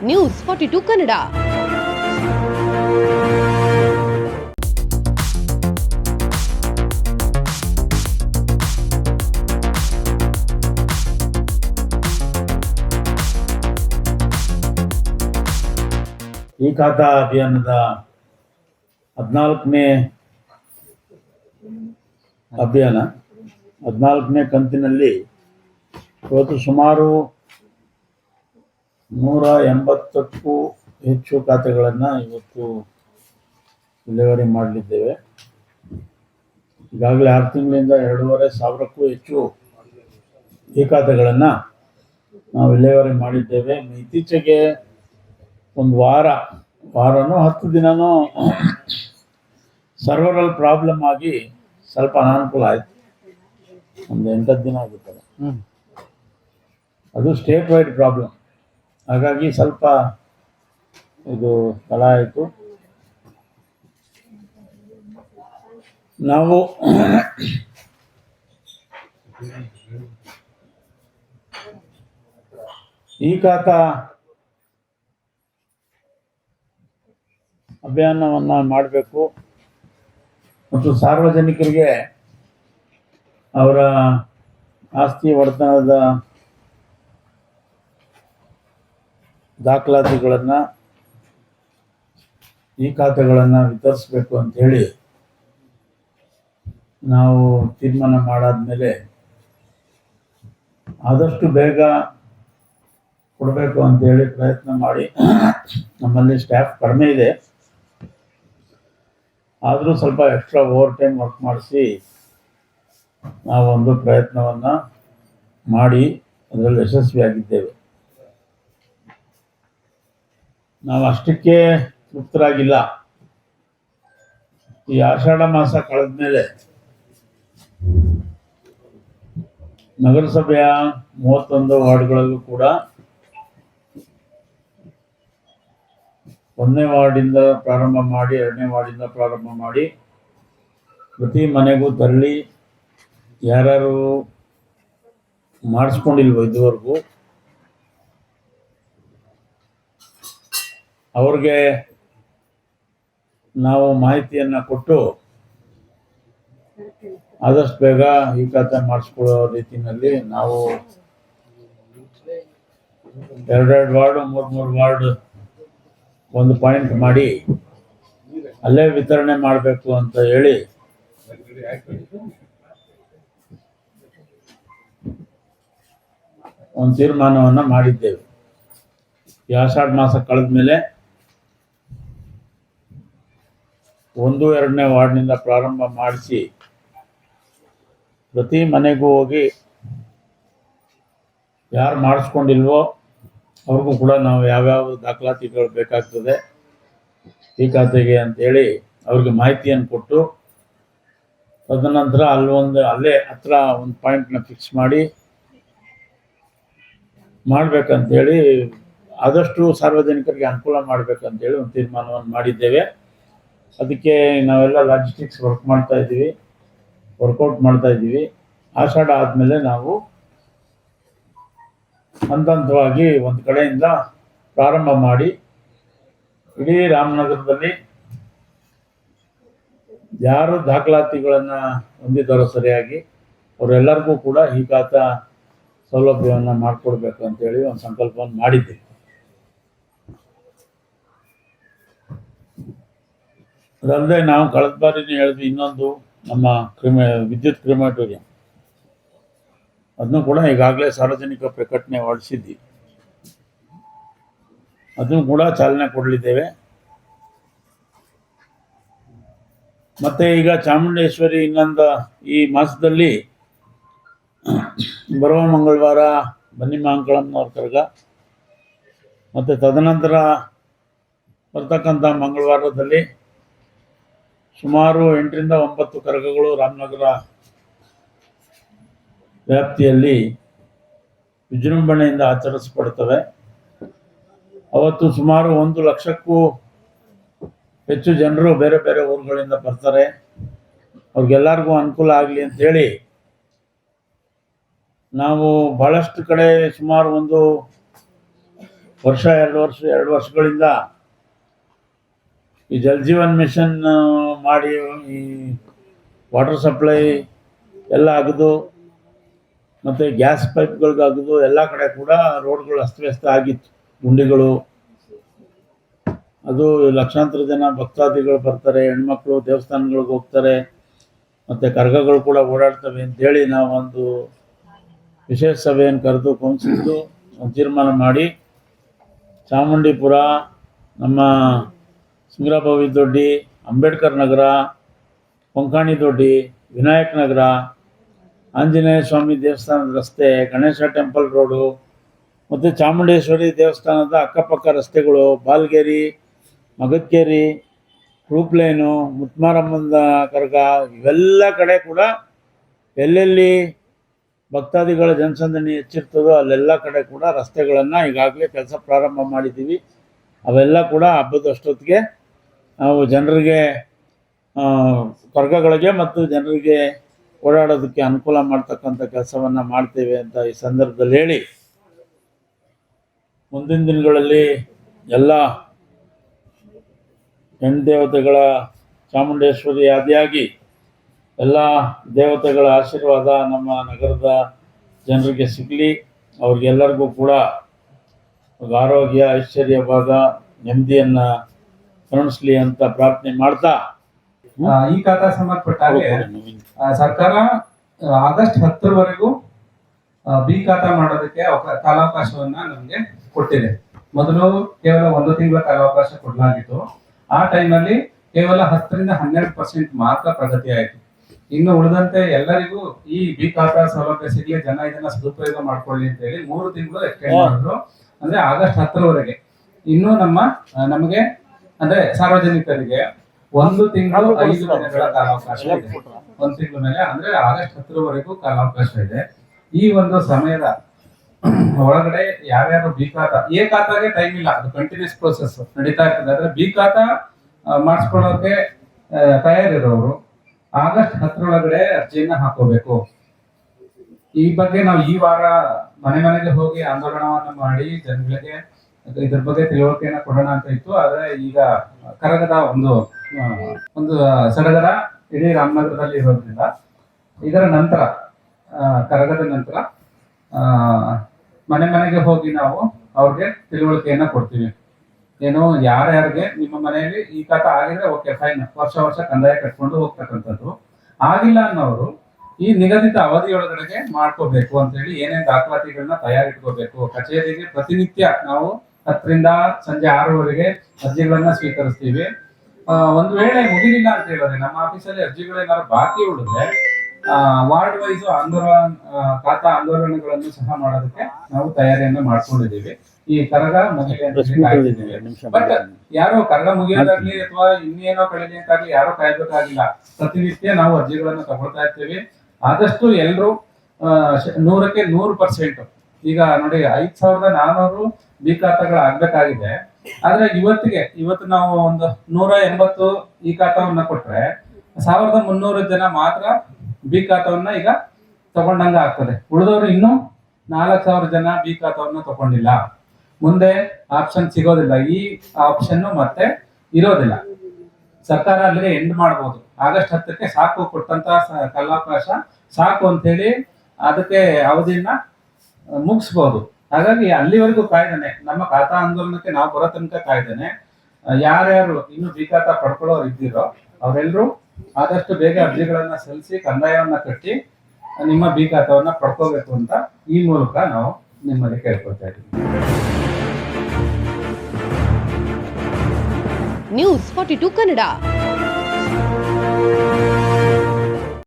News 42 Kannada. ಈ ಖಾತಾ ಅಭಿಯಾನದ 14ನೇ ಅಭಿಯಾನ 14ನೇ ಕಂತಿನಲ್ಲಿ ಇವತ್ತು ಸುಮಾರು 180ಕ್ಕೂ ಹೆಚ್ಚು ಖಾತೆಗಳನ್ನು ಇವತ್ತು ವಿಲೇವಾರಿ ಮಾಡಲಿದ್ದೇವೆ. ಈಗಾಗಲೇ 6 ತಿಂಗಳಿಂದ 2,500ಕ್ಕೂ ಹೆಚ್ಚು ಈ ಖಾತೆಗಳನ್ನು ನಾವು ವಿಲೇವಾರಿ ಮಾಡಿದ್ದೇವೆ. ಇತ್ತೀಚೆಗೆ ಒಂದು ವಾರನೋ 10 ದಿನನೋ ಸರ್ವರಲ್ಲಿ ಪ್ರಾಬ್ಲಮ್ ಆಗಿ ಸ್ವಲ್ಪ ಅನಾನುಕೂಲ ಆಯಿತು. ಒಂದು 8 ದಿನ ಆಗಿತ್ತಲ್ಲ, ಅದು ಸ್ಟೇಟ್ ವೈಡ್ ಪ್ರಾಬ್ಲಮ್. ಹಾಗಾಗಿ ಸ್ವಲ್ಪ ಇದು ತಡ ಆಯಿತು. ನಾವು ಈ ಖಾತಾ ಅಭಿಯಾನವನ್ನು ಮಾಡಬೇಕು ಮತ್ತು ಸಾರ್ವಜನಿಕರಿಗೆ ಅವರ ಆಸ್ತಿ ಒಡೆತನದ ದಾಖಲಾತಿಗಳನ್ನು ಈ ಖಾತೆಗಳನ್ನು ವಿತರಿಸಬೇಕು ಅಂಥೇಳಿ ನಾವು ತೀರ್ಮಾನ ಮಾಡಾದ್ಮೇಲೆ ಆದಷ್ಟು ಬೇಗ ಕೊಡಬೇಕು ಅಂತೇಳಿ ಪ್ರಯತ್ನ ಮಾಡಿ, ನಮ್ಮಲ್ಲಿ ಸ್ಟಾಫ್ ಕಡಿಮೆ ಇದೆ, ಆದರೂ ಸ್ವಲ್ಪ ಎಕ್ಸ್ಟ್ರಾ ಓವರ್ ಟೈಮ್ ವರ್ಕ್ ಮಾಡಿಸಿ ನಾವೊಂದು ಪ್ರಯತ್ನವನ್ನು ಮಾಡಿ ಅದರಲ್ಲಿ ಯಶಸ್ವಿಯಾಗಿದ್ದೇವೆ. ನಾವು ಅಷ್ಟಕ್ಕೆ ತೃಪ್ತರಾಗಿಲ್ಲ. ಈ ಆಷಾಢ ಮಾಸ ಕಳೆದ ಮೇಲೆ ನಗರಸಭೆಯ 31 ವಾರ್ಡ್ಗಳಲ್ಲೂ ಕೂಡ 1ನೇ ವಾರ್ಡಿಂದ ಪ್ರಾರಂಭ ಮಾಡಿ 2ನೇ ವಾರ್ಡಿಂದ ಪ್ರಾರಂಭ ಮಾಡಿ ಪ್ರತಿ ಮನೆಗೂ ತೆರಳಿ ಯಾರ್ಯಾರು ಮಾಡಿಸ್ಕೊಂಡಿಲ್ವೋ ಇದುವರೆಗೂ ಅವ್ರಿಗೆ ನಾವು ಮಾಹಿತಿಯನ್ನು ಕೊಟ್ಟು ಆದಷ್ಟು ಬೇಗ ಈ ಖಾತೆ ಮಾಡಿಸ್ಕೊಳ್ಳೋ ರೀತಿಯಲ್ಲಿ ನಾವು 2 ವಾರ್ಡ್ 3 ವಾರ್ಡ್ ಒಂದು ಪಾಯಿಂಟ್ ಮಾಡಿ ಅಲ್ಲೇ ವಿತರಣೆ ಮಾಡಬೇಕು ಅಂತ ಹೇಳಿ ಒಂದು ತೀರ್ಮಾನವನ್ನು ಮಾಡಿದ್ದೇವೆ. ಈ ಆಷಾಢ ಮಾಸ ಕಳೆದ ಮೇಲೆ 1, 2ನೇ ವಾರ್ಡ್ನಿಂದ ಪ್ರಾರಂಭ ಮಾಡಿಸಿ ಪ್ರತಿ ಮನೆಗೂ ಹೋಗಿ ಯಾರು ಮಾಡಿಸ್ಕೊಂಡಿಲ್ವೋ ಅವ್ರಿಗೂ ಕೂಡ ನಾವು ಯಾವ್ಯಾವ ದಾಖಲಾತಿಗಳು ಬೇಕಾಗ್ತದೆ ಈ ಖಾತೆಗೆ ಅಂತೇಳಿ ಅವ್ರಿಗೆ ಮಾಹಿತಿಯನ್ನು ಕೊಟ್ಟು, ತದನಂತರ ಅಲ್ಲೇ ಹತ್ರ ಒಂದು ಪಾಯಿಂಟ್ನ ಫಿಕ್ಸ್ ಮಾಡಿ ಮಾಡಬೇಕಂತೇಳಿ, ಆದಷ್ಟು ಸಾರ್ವಜನಿಕರಿಗೆ ಅನುಕೂಲ ಮಾಡಬೇಕಂತೇಳಿ ಒಂದು ತೀರ್ಮಾನವನ್ನು ಮಾಡಿದ್ದೇವೆ. ಅದಕ್ಕೆ ನಾವೆಲ್ಲ ಲಾಜಿಸ್ಟಿಕ್ಸ್ ವರ್ಕೌಟ್ ಮಾಡ್ತಾ ಇದ್ದೀವಿ. ಆಷಾಢ ಆದಮೇಲೆ ನಾವು ಹಂತವಾಗಿ ಒಂದು ಕಡೆಯಿಂದ ಪ್ರಾರಂಭ ಮಾಡಿ ಇಡೀ ರಾಮನಗರದಲ್ಲಿ ಯಾರು ದಾಖಲಾತಿಗಳನ್ನು ಹೊಂದಿದ್ದಾರೋ ಸರಿಯಾಗಿ ಅವರೆಲ್ಲರಿಗೂ ಕೂಡ ಈ ಖಾತಾ ಸೌಲಭ್ಯವನ್ನು ಮಾಡಿಕೊಡ್ಬೇಕು ಅಂತೇಳಿ ಒಂದು ಸಂಕಲ್ಪವನ್ನು ಮಾಡಿದ್ದೀವಿ. ಅದಲ್ಲದೆ ನಾವು ಕಳೆದ ಬಾರಿನೇ ಹೇಳಿದ್ವಿ, ಇನ್ನೊಂದು ನಮ್ಮ ವಿದ್ಯುತ್ ಕ್ರಿಮೇಟೋರಿಯಂ ಅದನ್ನು ಕೂಡ ಈಗಾಗಲೇ ಸಾರ್ವಜನಿಕ ಪ್ರಕಟಣೆ ಹೊರಡಿಸಿದ್ವಿ. ಅದನ್ನು ಕೂಡ ಚಾಲನೆ ಕೊಡಲಿದ್ದೇವೆ. ಮತ್ತು ಈಗ ಚಾಮುಂಡೇಶ್ವರಿ ಇನ್ನೊಂದು ಈ ಮಾಸದಲ್ಲಿ ಬರುವ ಮಂಗಳವಾರ ಬನ್ನಿ ಮಹಾಂಕಾಳಮ್ಮನವ್ರ ಕರಗ, ಮತ್ತು ತದನಂತರ ಬರ್ತಕ್ಕಂಥ ಮಂಗಳವಾರದಲ್ಲಿ ಸುಮಾರು 8ರಿಂದ 9 ಕರಗಗಳು ರಾಮನಗರ ವ್ಯಾಪ್ತಿಯಲ್ಲಿ ವಿಜೃಂಭಣೆಯಿಂದ ಆಚರಿಸಲ್ಪಡ್ತವೆ. ಅವತ್ತು ಸುಮಾರು 1 ಲಕ್ಷಕ್ಕೂ ಹೆಚ್ಚು ಜನರು ಬೇರೆ ಬೇರೆ ಊರುಗಳಿಂದ ಬರ್ತಾರೆ. ಅವ್ರಿಗೆಲ್ಲರಿಗೂ ಅನುಕೂಲ ಆಗಲಿ ಅಂಥೇಳಿ ನಾವು ಭಾಳಷ್ಟು ಕಡೆ ಸುಮಾರು ಒಂದು ಎರಡು ವರ್ಷಗಳಿಂದ ಈ ಜಲ್ ಜೀವನ್ ಮಿಷನ್ ಮಾಡಿ ಈ ವಾಟರ್ ಸಪ್ಲೈ ಎಲ್ಲ ಅಗದು ಮತ್ತು ಗ್ಯಾಸ್ ಪೈಪ್ಗಳಿಗಾಗೋದು ಎಲ್ಲ ಕಡೆ ಕೂಡ ರೋಡ್ಗಳು ಅಸ್ತವ್ಯಸ್ತ ಆಗಿತ್ತು. ಗುಂಡಿಗಳು, ಅದು ಲಕ್ಷಾಂತರ ಜನ ಭಕ್ತಾದಿಗಳು ಬರ್ತಾರೆ, ಹೆಣ್ಮಕ್ಳು ದೇವಸ್ಥಾನಗಳಿಗೆ ಹೋಗ್ತಾರೆ, ಮತ್ತು ಕರ್ಗಗಳು ಕೂಡ ಓಡಾಡ್ತವೆ ಅಂತೇಳಿ ನಾವೊಂದು ವಿಶೇಷ ಸಭೆಯನ್ನು ಕರೆದು ಕೌನ್ಸಿಲ್ದು ತೀರ್ಮಾನ ಮಾಡಿ ಚಾಮುಂಡಿಪುರ, ನಮ್ಮ ಸಿಂಗರಾಬಾವಿ ದೊಡ್ಡಿ, ಅಂಬೇಡ್ಕರ್ ನಗರ, ಕೊಂಕಾಣಿ ದೊಡ್ಡಿ, ವಿನಾಯಕ್ ನಗರ, ಆಂಜನೇಯ ಸ್ವಾಮಿ ದೇವಸ್ಥಾನದ ರಸ್ತೆ, ಗಣೇಶ ಟೆಂಪಲ್ ರೋಡು ಮತ್ತು ಚಾಮುಂಡೇಶ್ವರಿ ದೇವಸ್ಥಾನದ ಅಕ್ಕಪಕ್ಕ ರಸ್ತೆಗಳು, ಬಾಲ್ಗೇರಿ, ಮಗದ್ಕೇರಿ, ರೂಪ್ಲೇನು, ಮುತ್ಮಾರಮ್ಮನ ಕರ್ಗ, ಇವೆಲ್ಲ ಕಡೆ ಕೂಡ ಎಲ್ಲೆಲ್ಲಿ ಭಕ್ತಾದಿಗಳ ಜನಸಂದಣಿ ಹೆಚ್ಚಿರ್ತದೋ ಅಲ್ಲೆಲ್ಲ ಕಡೆ ಕೂಡ ರಸ್ತೆಗಳನ್ನು ಈಗಾಗಲೇ ಕೆಲಸ ಪ್ರಾರಂಭ ಮಾಡಿದ್ದೀವಿ. ಅವೆಲ್ಲ ಕೂಡ ಹಬ್ಬದಷ್ಟೊತ್ತಿಗೆ ನಾವು ಜನರಿಗೆ ಕರ್ಗಗಳಿಗೆ ಮತ್ತು ಜನರಿಗೆ ಓಡಾಡೋದಕ್ಕೆ ಅನುಕೂಲ ಮಾಡ್ತಕ್ಕಂಥ ಕೆಲಸವನ್ನು ಮಾಡ್ತೇವೆ ಅಂತ ಈ ಸಂದರ್ಭದಲ್ಲಿ ಹೇಳಿ, ಮುಂದಿನ ದಿನಗಳಲ್ಲಿ ಎಲ್ಲ ಹೆಣ್ಣು ದೇವತೆಗಳ ಚಾಮುಂಡೇಶ್ವರಿ ಆದಿಯಾಗಿ ಎಲ್ಲ ದೇವತೆಗಳ ಆಶೀರ್ವಾದ ನಮ್ಮ ನಗರದ ಜನರಿಗೆ ಸಿಗಲಿ. ಅವ್ರಿಗೆಲ್ಲರಿಗೂ ಕೂಡ ಆರೋಗ್ಯ, ಐಶ್ವರ್ಯ, ಭಾಗ, ನೆಮ್ಮದಿಯನ್ನು ಕರುಣಿಸ್ಲಿ ಅಂತ ಪ್ರಾರ್ಥನೆ ಮಾಡ್ತಾ, ಈ ಖಾತಾ ಸಂಬಂಧಪಟ್ಟ ಹಾಗೆ ಸರ್ಕಾರ ಆಗಸ್ಟ್ 10ರವರೆಗೂ ಬಿ ಖಾತಾ ಮಾಡೋದಕ್ಕೆ ಕಾಲಾವಕಾಶವನ್ನ ನಮ್ಗೆ ಕೊಟ್ಟಿದೆ. ಮೊದಲು ಕೇವಲ 1 ತಿಂಗಳ ಕಾಲಾವಕಾಶ ಕೊಡಲಾಗಿತ್ತು. ಆ ಟೈಮಲ್ಲಿ ಕೇವಲ 10-12% ಮಾತ್ರ ಪ್ರಗತಿ ಆಯಿತು. ಇನ್ನು ಉಳಿದಂತೆ ಎಲ್ಲರಿಗೂ ಈ ಬಿ ಖಾತಾ ಸೌಲಭ್ಯ ಸಿಗಲಿ, ಜನ ಇದನ್ನ ಸದುಪಯೋಗ ಮಾಡ್ಕೊಳ್ಳಿ ಅಂತ ಹೇಳಿ 3 ತಿಂಗಳು ಎಕ್ಸ್ಟೆಂಡ್ ಮಾಡಿದ್ರು. ಅಂದ್ರೆ ಆಗಸ್ಟ್ 10ರವರೆಗೆ. ಇನ್ನು ನಮಗೆ ಅಂದ್ರೆ ಸಾರ್ವಜನಿಕರಿಗೆ 1 ತಿಂಗಳು 5 ದಿನಗಳ ಕಾಲಾವಕಾಶ ಇದೆ. 1 ತಿಂಗಳ ಮೇಲೆ ಅಂದ್ರೆ ಆಗಸ್ಟ್ 10ರವರೆಗೂ ಕಾಲಾವಕಾಶ ಇದೆ. ಈ ಒಂದು ಸಮಯದ ಒಳಗಡೆ ಯಾರ್ಯಾರು ಬಿ ಖಾತಾ, ಎ ಖಾತಾಗೆ ಟೈಮ್ ಇಲ್ಲ, ಅದು ಕಂಟಿನ್ಯೂಸ್ ಪ್ರೋಸೆಸ್ ನಡೀತಾ ಇರ್ತದೆ. ಆದ್ರೆ ಬಿ ಖಾತಾ ಮಾಡಿಸ್ಕೊಳ್ಳೋಕೆ ತಯಾರಿರೋರು ಆಗಸ್ಟ್ 10ರೊಳಗಡೆ ಅರ್ಜಿಯನ್ನ ಹಾಕೋಬೇಕು. ಈ ಬಗ್ಗೆ ನಾವು ಈ ವಾರ ಮನೆ ಮನೆಗೆ ಹೋಗಿ ಆಂದೋಲನವನ್ನ ಮಾಡಿ ಜನಗಳಿಗೆ ಇದ್ರ ಬಗ್ಗೆ ತಿಳುವಳಿಕೆಯನ್ನ ಕೊಡೋಣ ಅಂತ ಇತ್ತು. ಆದ್ರೆ ಈಗ ಕರಗದ ಒಂದು ಸಡಗರ ಇಡೀ ರಾಮನಗರದಲ್ಲಿ ಇರೋದ್ರಿಂದ ಇದರ ನಂತರ ಕರಗದ ನಂತರ ಮನೆ ಮನೆಗೆ ಹೋಗಿ ನಾವು ಅವ್ರಿಗೆ ತಿಳುವಳಿಕೆಯನ್ನ ಕೊಡ್ತೀವಿ. ಏನು ಯಾರ್ಯಾರಿಗೆ ನಿಮ್ಮ ಮನೆಯಲ್ಲಿ ಈ ಖಾತಾ ಆಗಿದ್ರೆ ಓಕೆ ಫೈನ್, ವರ್ಷ ಕಂದಾಯ ಕಟ್ಕೊಂಡು ಹೋಗ್ತಕ್ಕಂಥದ್ದು. ಆಗಿಲ್ಲ ಅನ್ನೋರು ಈ ನಿಗದಿತ ಅವಧಿಯೊಳಗಡೆಗೆ ಮಾಡ್ಕೋಬೇಕು ಅಂತ ಹೇಳಿ ಏನೇನ್ ದಾಖಲಾತಿಗಳನ್ನ ತಯಾರಿಟ್ಕೋಬೇಕು. ಕಚೇರಿಗೆ ಪ್ರತಿನಿತ್ಯ ನಾವು 10ರಿಂದ ಸಂಜೆ 6ರವರೆಗೆ ಅರ್ಜಿಗಳನ್ನ ಸ್ವೀಕರಿಸ್ತೀವಿ. ಒಂದು ವೇಳೆ ಮುಗಿಲಿಲ್ಲ ಅಂತ ಹೇಳಿದ್ರೆ ನಮ್ಮ ಆಫೀಸಲ್ಲಿ ಅರ್ಜಿಗಳೇನಾದ್ರು ಬಾಕಿ ಉಳಿದ್ರೆ ವಾರ್ಡ್ ವೈಸ್ ಖಾತಾ ಆಂದೋಲನಗಳನ್ನು ಸಹ ಮಾಡೋದಕ್ಕೆ ನಾವು ತಯಾರಿಯನ್ನ ಮಾಡ್ಕೊಂಡಿದ್ದೀವಿ. ಈ ಕರಗ ಬಟ್ ಯಾರೋ ಕರಗ ಮುಗಿಯೋದಾಗ್ಲಿ ಅಥವಾ ಇನ್ನೇನೋ ಕಳೆದಿ ಅಂತಾಗ್ಲಿ ಯಾರೋ ಕಾಯ್ಬೇಕಾಗಿಲ್ಲ. ಪ್ರತಿನಿತ್ಯ ನಾವು ಅರ್ಜಿಗಳನ್ನ ತಗೊಳ್ತಾ ಇರ್ತೀವಿ. ಆದಷ್ಟು ಎಲ್ಲರೂ 100ಕ್ಕೆ 100%. ಈಗ ನೋಡಿ 5400 ಬಿ ಖಾತಾಗಳು ಆಗ್ಬೇಕಾಗಿದೆ. ಆದ್ರೆ ಇವತ್ತು ನಾವು ಒಂದು 180 ಈ ಖಾತಾವನ್ನ ಕೊಟ್ರೆ 1300 ಜನ ಮಾತ್ರ ಬಿ ಖಾತಾವನ್ನ ಈಗ ತಗೊಂಡಂಗ ಆಗ್ತದೆ. ಉಳಿದವರು ಇನ್ನೂ 4000 ಜನ ಬಿ ಖಾತಾವನ್ನ ತಗೊಂಡಿಲ್ಲ. ಮುಂದೆ ಆಪ್ಷನ್ ಸಿಗೋದಿಲ್ಲ. ಈ ಆಪ್ಷನ್ ಮತ್ತೆ ಇರೋದಿಲ್ಲ. ಸರ್ಕಾರ ಅಲ್ಲಿಗೆ ಎಂಡ್ ಮಾಡಬಹುದು. ಆಗಸ್ಟ್ 10ಕ್ಕೆ ಸಾಕು, ಕೊಟ್ಟಂತ ಕಾಲಾವಕಾಶ ಸಾಕು ಅಂತ ಹೇಳಿ ಅದಕ್ಕೆ ಅವಧಿಯನ್ನ ಮುಗಿಸ್ಬೋದು. ಹಾಗಾಗಿ ಅಲ್ಲಿವರೆಗೂ ಕಾಯ್ದೇನೆ, ನಮ್ಮ ಖಾತಾ ಆಂದೋಲನಕ್ಕೆ ನಾವು ಬರೋ ತನಕ ಕಾಯ್ದೇನೆ ಯಾರ್ಯಾರು ಇನ್ನು ಬಿ ಖಾತಾ ಪಡ್ಕೊಳ್ಳೋರು ಇದ್ದೀರೋ ಅವರೆಲ್ಲರೂ ಆದಷ್ಟು ಬೇಗ ಅರ್ಜಿಗಳನ್ನ ಸಲ್ಲಿಸಿ ಕಂದಾಯವನ್ನ ಕಟ್ಟಿ ನಿಮ್ಮ ಬಿ ಖಾತಾವನ್ನ ಪಡ್ಕೋಬೇಕು ಅಂತ ಈ ಮೂಲಕ ನಾವು ನಿಮ್ಮಲ್ಲಿ ಕೇಳ್ಕೊಳ್ತಾ ಇದ್ದೀವಿ. ನ್ಯೂಸ್ 42 ಕನ್ನಡ.